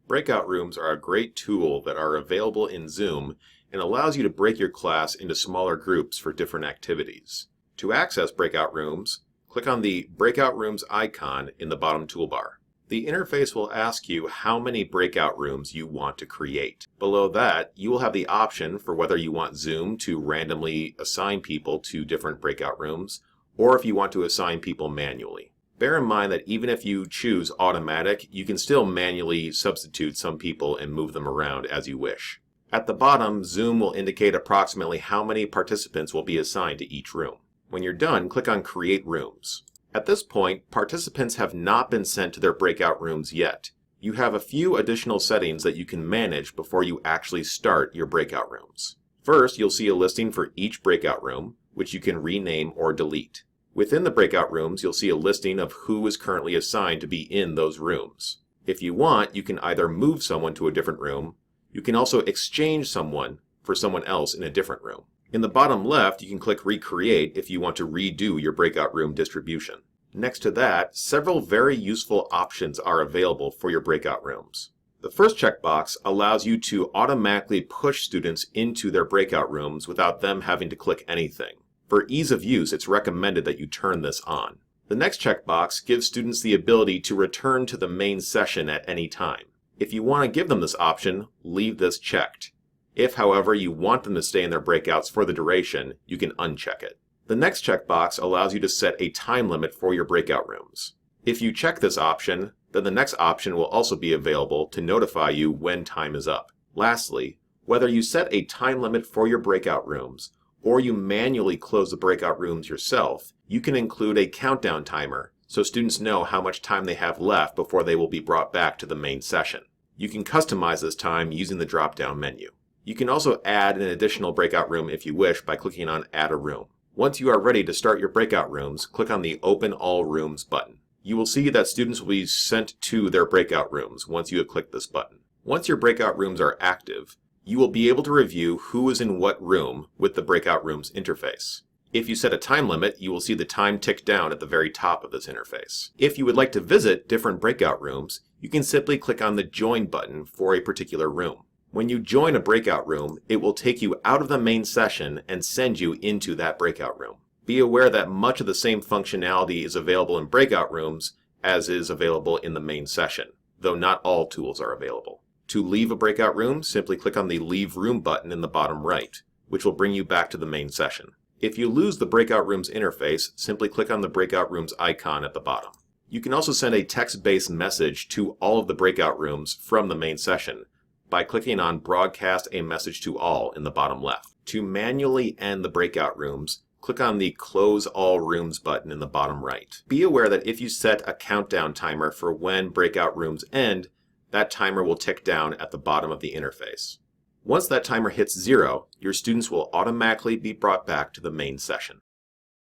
Breakout rooms are a great tool that are available in Zoom and allows you to break your class into smaller groups for different activities. To access breakout rooms, click on the Breakout Rooms icon in the bottom toolbar. The interface will ask you how many breakout rooms you want to create. Below that, you will have the option for whether you want Zoom to randomly assign people to different breakout rooms, or if you want to assign people manually. Bear in mind that even if you choose automatic, you can still manually substitute some people and move them around as you wish. At the bottom, Zoom will indicate approximately how many participants will be assigned to each room. When you're done, click on Create Rooms. At this point, participants have not been sent to their breakout rooms yet. You have a few additional settings that you can manage before you actually start your breakout rooms. First, you'll see a listing for each breakout room, which you can rename or delete. Within the breakout rooms, you'll see a listing of who is currently assigned to be in those rooms. If you want, you can either move someone to a different room. You can also exchange someone for someone else in a different room. In the bottom left, you can click Recreate if you want to redo your breakout room distribution. Next to that, several very useful options are available for your breakout rooms. The first checkbox allows you to automatically push students into their breakout rooms without them having to click anything. For ease of use, it's recommended that you turn this on. The next checkbox gives students the ability to return to the main session at any time. If you want to give them this option, leave this checked. If, however, you want them to stay in their breakouts for the duration, you can uncheck it. The next checkbox allows you to set a time limit for your breakout rooms. If you check this option, then the next option will also be available to notify you when time is up. Lastly, whether you set a time limit for your breakout rooms or you manually close the breakout rooms yourself, you can include a countdown timer so students know how much time they have left before they will be brought back to the main session. You can customize this time using the drop-down menu. You can also add an additional breakout room if you wish by clicking on Add a Room. Once you are ready to start your breakout rooms, click on the Open All Rooms button. You will see that students will be sent to their breakout rooms once you have clicked this button. Once your breakout rooms are active, you will be able to review who is in what room with the Breakout Rooms interface. If you set a time limit, you will see the time tick down at the very top of this interface. If you would like to visit different breakout rooms, you can simply click on the Join button for a particular room. When you join a breakout room, it will take you out of the main session and send you into that breakout room. Be aware that much of the same functionality is available in breakout rooms as is available in the main session, though not all tools are available. To leave a breakout room, simply click on the Leave Room button in the bottom right, which will bring you back to the main session. If you lose the Breakout Rooms interface, simply click on the Breakout Rooms icon at the bottom. You can also send a text-based message to all of the breakout rooms from the main session by clicking on Broadcast a Message to All in the bottom left. To manually end the breakout rooms, click on the Close All Rooms button in the bottom right. Be aware that if you set a countdown timer for when breakout rooms end, that timer will tick down at the bottom of the interface. Once that timer hits 0, your students will automatically be brought back to the main session.